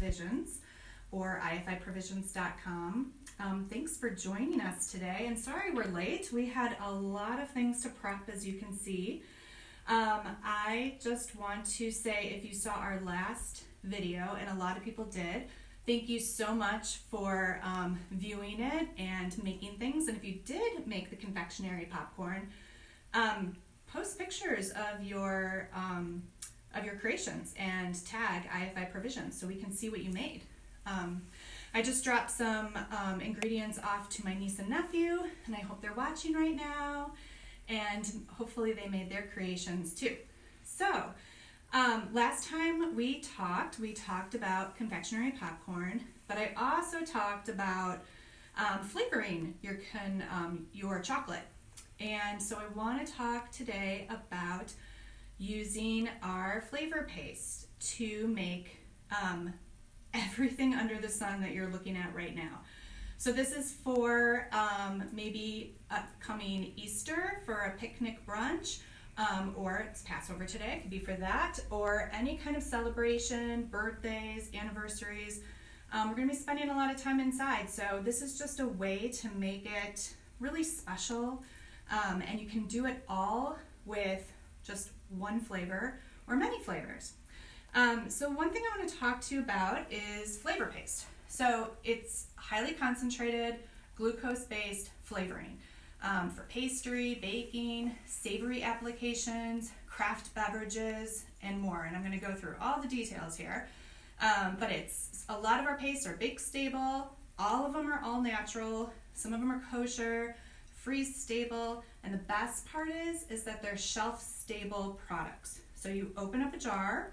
Provisions or ifiprovisions.com. Thanks for joining us today, and sorry we're late. We had a lot of things to prep, as you can see. I just want to say, if you saw our last video, and a lot of people did, thank you so much for viewing it and making things. And if you did make the confectionery popcorn, post pictures of your creations and tag IFI Provisions so we can see what you made. I just dropped some ingredients off to my niece and nephew, and I hope they're watching right now, and hopefully they made their creations too. So last time we talked about confectionery popcorn, but I also talked about flavoring your chocolate. And so I want to talk today about using our flavor paste to make everything under the sun that you're looking at right now. So this is for maybe upcoming Easter for a picnic brunch, or it's Passover today, it could be for that, or any kind of celebration, birthdays, anniversaries. We're going to be spending a lot of time inside, so this is just a way to make it really special, and you can do it all with just one flavor or many flavors. So one thing I want to talk to you about is flavor paste. So it's highly concentrated, glucose-based flavoring for pastry, baking, savory applications, craft beverages, and more. And I'm going to go through all the details here. But it's a lot of our pastes are bake stable. All of them are all natural. Some of them are kosher, freeze stable, and the best part is that they're shelf stable products. So you open up a jar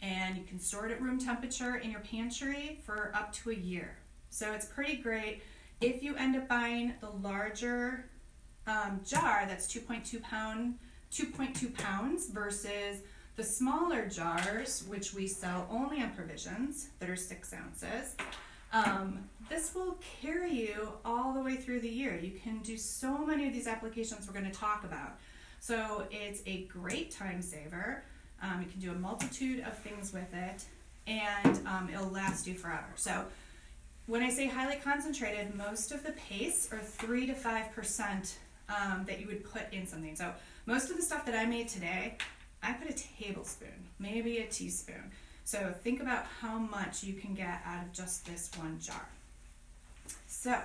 and you can store it at room temperature in your pantry for up to a year. So it's pretty great. If you end up buying the larger jar that's 2.2 pounds versus the smaller jars, which we sell only on Provisions, that are 6 ounces, this will carry you all the way through the year. You can do so many of these applications we're going to talk about. So it's a great time saver. You can do a multitude of things with it, and it'll last you forever. So when I say highly concentrated, most of the pastes are 3 to 5% that you would put in something. So most of the stuff that I made today, I put a tablespoon, maybe a teaspoon. So think about how much you can get out of just this one jar. So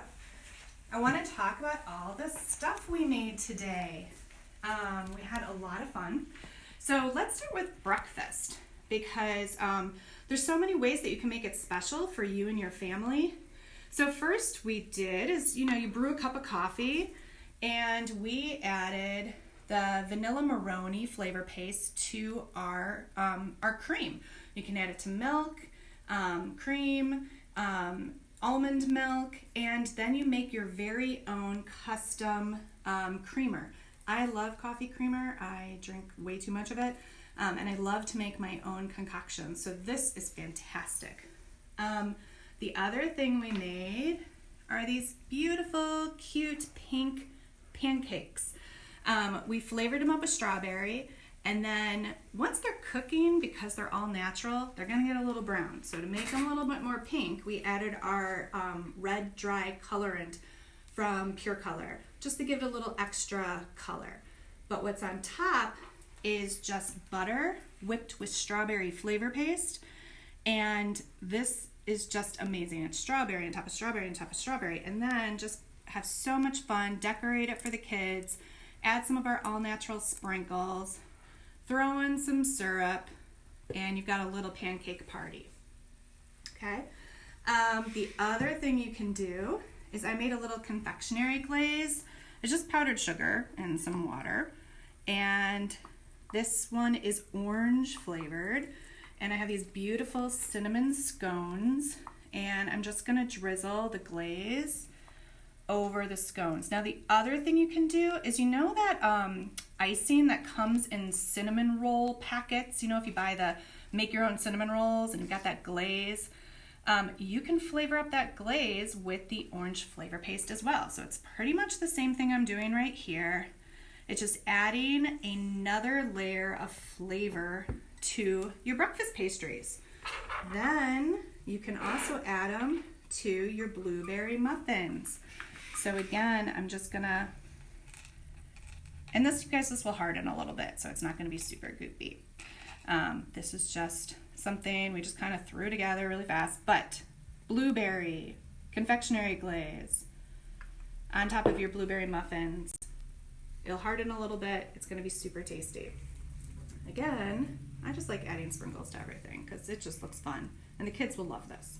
I want to talk about all the stuff we made today. We had a lot of fun. So let's start with breakfast, because there's so many ways that you can make it special for you and your family. So first we did is, you brew a cup of coffee, and we added the vanilla maroni flavor paste to our cream. You can add it to milk, cream, almond milk, and then you make your very own custom creamer. I love coffee creamer. I drink way too much of it, and I love to make my own concoctions. So this is fantastic. The other thing we made are these beautiful, cute pink pancakes. We flavored them up with strawberry, and then once they're cooking, because they're all natural, they're going to get a little brown. So to make them a little bit more pink, we added our red dry colorant from Pure Color, just to give it a little extra color. But what's on top is just butter whipped with strawberry flavor paste, and this is just amazing. It's strawberry on top of strawberry on top of strawberry, and then just have so much fun, decorate it for the kids, add some of our all-natural sprinkles, throw in some syrup, and you've got a little pancake party. Okay. The other thing you can do is I made a little confectionery glaze. It's just powdered sugar and some water, and this one is orange flavored, and I have these beautiful cinnamon scones, and I'm just gonna drizzle the glaze over the scones. Now the other thing you can do is, that icing that comes in cinnamon roll packets, if you buy the make your own cinnamon rolls and you've got that glaze, you can flavor up that glaze with the orange flavor paste as well. So it's pretty much the same thing I'm doing right here. It's just adding another layer of flavor to your breakfast pastries. Then you can also add them to your blueberry muffins. So again, I'm just gonna, and this, you guys, this will harden a little bit, so it's not gonna be super goopy. This is just something we just kind of threw together really fast, but blueberry, confectionery glaze on top of your blueberry muffins. It'll harden a little bit. It's gonna be super tasty. Again, I just like adding sprinkles to everything because it just looks fun, and the kids will love this.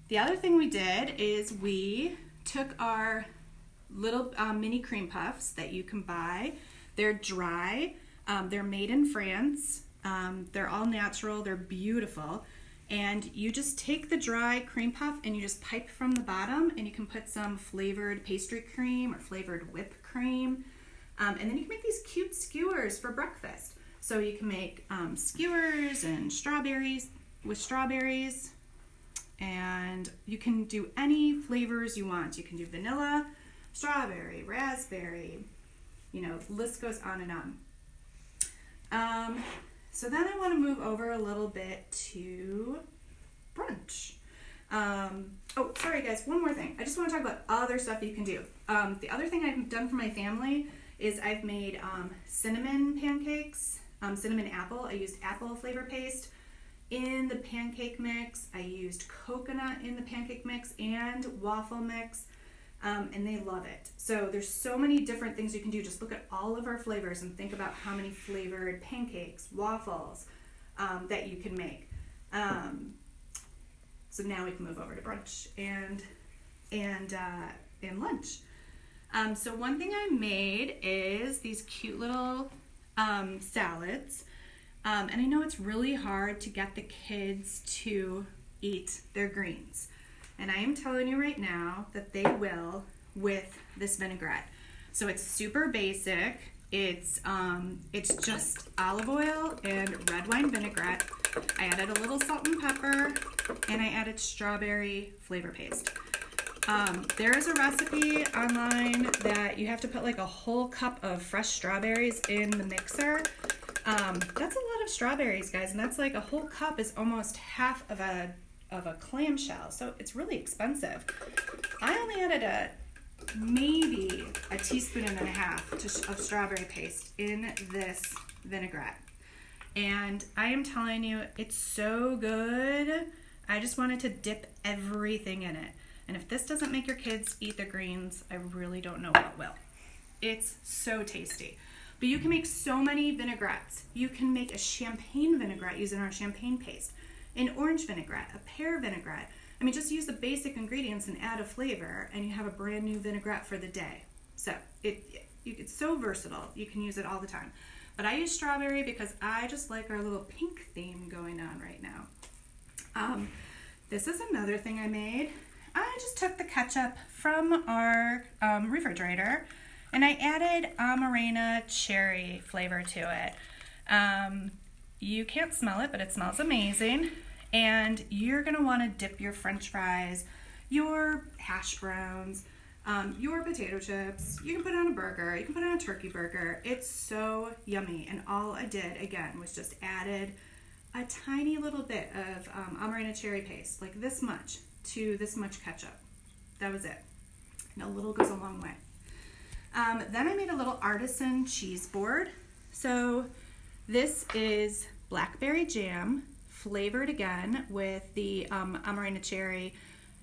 The other thing we did is we took our little mini cream puffs that you can buy. They're dry. They're made in France. They're all natural. They're beautiful. And you just take the dry cream puff and you just pipe from the bottom, and you can put some flavored pastry cream or flavored whipped cream. And then you can make these cute skewers for breakfast. So you can make skewers and strawberries with strawberries, and you can do any flavors you want. You can do vanilla, strawberry, raspberry, you know, the list goes on and on. So then I want to move over a little bit to brunch. Oh, sorry guys, one more thing. I just want to talk about other stuff you can do. The other thing I've done for my family is I've made cinnamon pancakes, cinnamon apple. I used apple flavor paste in the pancake mix. I used coconut in the pancake mix and waffle mix, and they love it. So there's so many different things you can do. Just look at all of our flavors and think about how many flavored pancakes, waffles that you can make. So now we can move over to brunch and lunch. So one thing I made is these cute little salads. And I know it's really hard to get the kids to eat their greens. And I am telling you right now that they will with this vinaigrette. So it's super basic. It's just olive oil and red wine vinaigrette. I added a little salt and pepper, and I added strawberry flavor paste. There is a recipe online that you have to put like a whole cup of fresh strawberries in the mixer. That's a lot of strawberries, guys, and that's like a whole cup is almost half of a clamshell, so it's really expensive. I only added maybe a teaspoon and a half of strawberry paste in this vinaigrette, and I am telling you, it's so good. I just wanted to dip everything in it, and if this doesn't make your kids eat their greens, I really don't know what will. It's so tasty. But you can make so many vinaigrettes. You can make a champagne vinaigrette using our champagne paste, an orange vinaigrette, a pear vinaigrette. I mean, just use the basic ingredients and add a flavor, and you have a brand new vinaigrette for the day. So it's so versatile. You can use it all the time. But I use strawberry because I just like our little pink theme going on right now. This is another thing I made. I just took the ketchup from our refrigerator, and I added amarena cherry flavor to it. You can't smell it, but it smells amazing. And you're gonna wanna dip your French fries, your hash browns, your potato chips. You can put it on a burger, you can put it on a turkey burger. It's so yummy. And all I did, again, was just added a tiny little bit of amarena cherry paste, like this much, to this much ketchup. That was it. And a little goes a long way. Then I made a little artisan cheese board. So this is blackberry jam flavored again with the amarena cherry.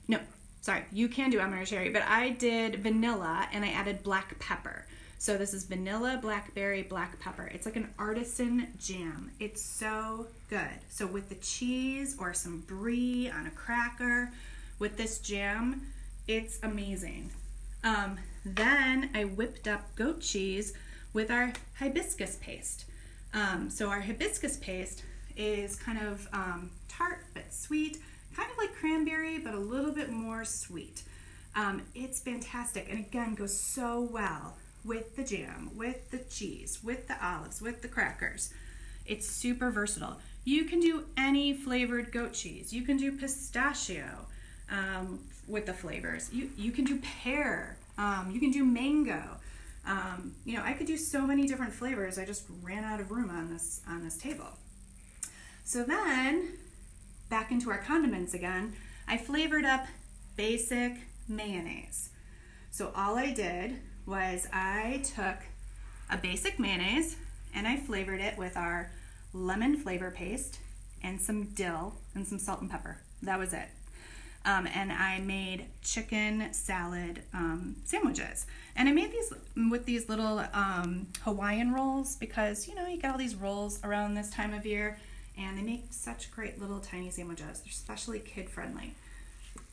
No, sorry, you can do amarena cherry, but I did vanilla and I added black pepper. So this is vanilla, blackberry, black pepper. It's like an artisan jam. It's so good. So with the cheese or some brie on a cracker with this jam, it's amazing. Then I whipped up goat cheese with our hibiscus paste. So our hibiscus paste is kind of tart but sweet, kind of like cranberry but a little bit more sweet. It's fantastic, and again goes so well with the jam, with the cheese, with the olives, with the crackers. It's super versatile. You can do any flavored goat cheese. You can do pistachio with the flavors. You can do pear. You can do mango. You know, I could do so many different flavors. I just ran out of room on this table. So then back into our condiments again, I flavored up basic mayonnaise. So all I did was I took a basic mayonnaise and I flavored it with our lemon flavor paste and some dill and some salt and pepper. That was it. And I made chicken salad sandwiches. And I made these with these little Hawaiian rolls because, you know, you get all these rolls around this time of year and they make such great little tiny sandwiches. They're especially kid friendly.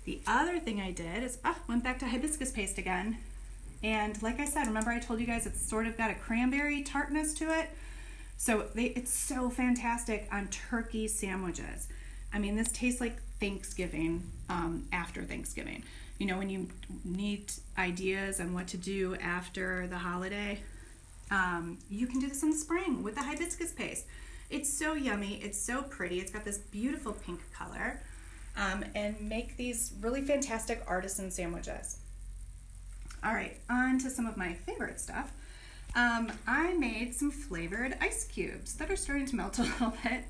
The other thing I did is went back to hibiscus paste again. And like I said, remember I told you guys it's sort of got a cranberry tartness to it? So it's so fantastic on turkey sandwiches. I mean, this tastes like Thanksgiving after Thanksgiving. You know, when you need ideas on what to do after the holiday, you can do this in the spring with the hibiscus paste. It's so yummy. It's so pretty. It's got this beautiful pink color. And make these really fantastic artisan sandwiches. All right, on to some of my favorite stuff. I made some flavored ice cubes that are starting to melt a little bit.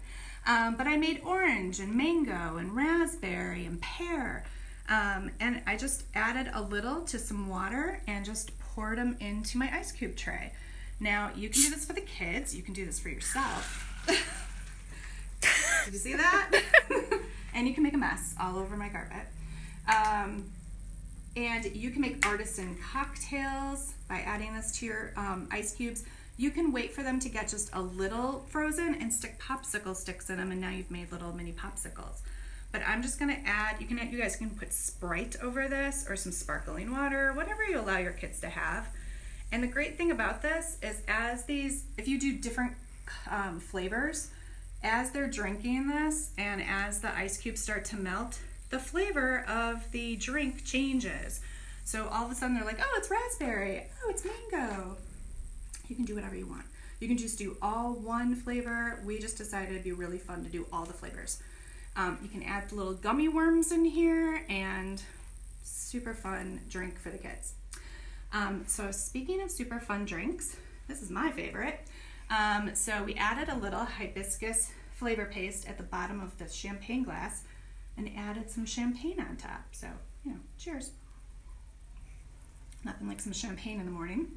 But I made orange and mango and raspberry and pear. And I just added a little to some water and just poured them into my ice cube tray. Now, you can do this for the kids. You can do this for yourself. Did you see that? And you can make a mess all over my carpet. And you can make artisan cocktails by adding this to your ice cubes. You can wait for them to get just a little frozen and stick popsicle sticks in them, and now you've made little mini popsicles. But I'm just gonna add, you guys can put Sprite over this or some sparkling water, whatever you allow your kids to have. And the great thing about this is if you do different flavors, as they're drinking this and as the ice cubes start to melt, the flavor of the drink changes. So all of a sudden they're like, oh, it's raspberry, oh, it's mango. You can do whatever you want. You can just do all one flavor. We just decided it'd be really fun to do all the flavors. You can add little gummy worms in here and super fun drink for the kids. So speaking of super fun drinks, this is my favorite. So we added a little hibiscus flavor paste at the bottom of the champagne glass and added some champagne on top. So, you know, cheers. Nothing like some champagne in the morning.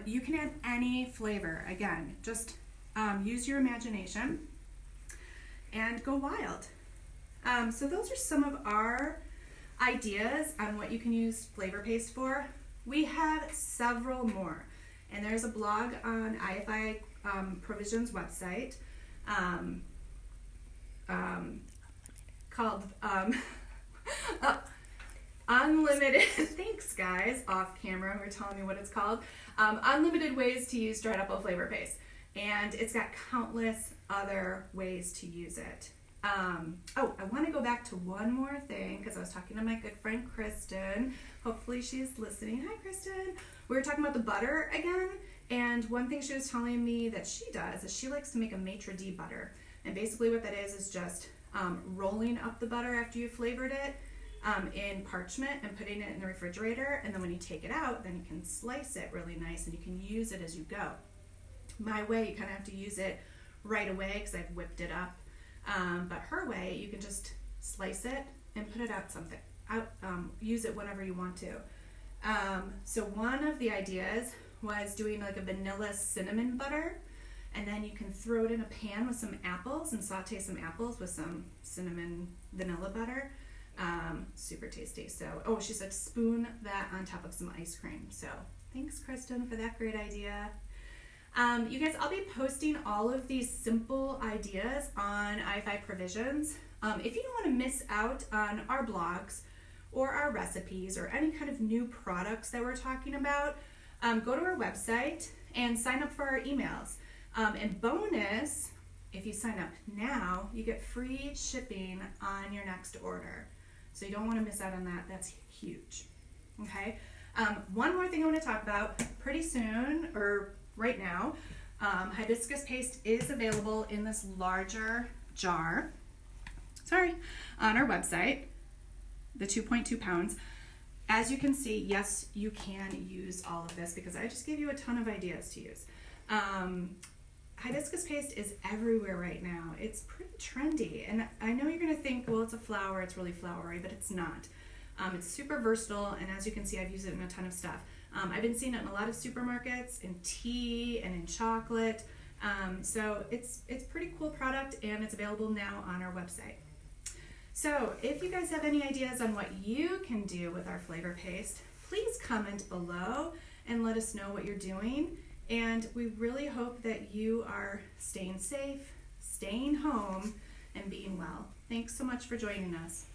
You can add any flavor. Again, just use your imagination and go wild. So those are some of our ideas on what you can use flavor paste for. We have several more, and there's a blog on IFI Provisions website called Unlimited, thanks guys, off camera who are telling me what it's called, Unlimited Ways to Use Dreidoppel Flavor Paste. And it's got countless other ways to use it. I want to go back to one more thing because I was talking to my good friend Kristen. Hopefully she's listening. Hi Kristen. We were talking about the butter again, and one thing she was telling me that she does is she likes to make a maitre d' butter. And basically what that is just rolling up the butter after you flavored it in parchment and putting it in the refrigerator, and then when you take it out, then you can slice it really nice and you can use it as you go. My way, you kind of have to use it right away because I've whipped it up, but her way, you can just slice it and put it out use it whenever you want to. So one of the ideas was doing like a vanilla cinnamon butter, and then you can throw it in a pan with some apples and saute some apples with some cinnamon vanilla butter. Super tasty. So, she said spoon that on top of some ice cream. So thanks Kristen for that great idea. You guys, I'll be posting all of these simple ideas on IFI Provisions. If you don't want to miss out on our blogs or our recipes or any kind of new products that we're talking about, go to our website and sign up for our emails. And bonus, if you sign up now, you get free shipping on your next order. So you don't want to miss out on that. That's huge. Okay. One more thing I want to talk about pretty soon, or right now, hibiscus paste is available in this larger jar. On our website, the 2.2 pounds. As you can see, yes, you can use all of this because I just gave you a ton of ideas to use. hibiscus paste is everywhere right now. It's pretty trendy, and I know you're gonna think, well, it's a flower, it's really flowery, but it's not. It's super versatile, and as you can see, I've used it in a ton of stuff. I've been seeing it in a lot of supermarkets, in tea and in chocolate. So it's a pretty cool product, and it's available now on our website. So if you guys have any ideas on what you can do with our flavor paste, please comment below and let us know what you're doing. And we really hope that you are staying safe, staying home, and being well. Thanks so much for joining us.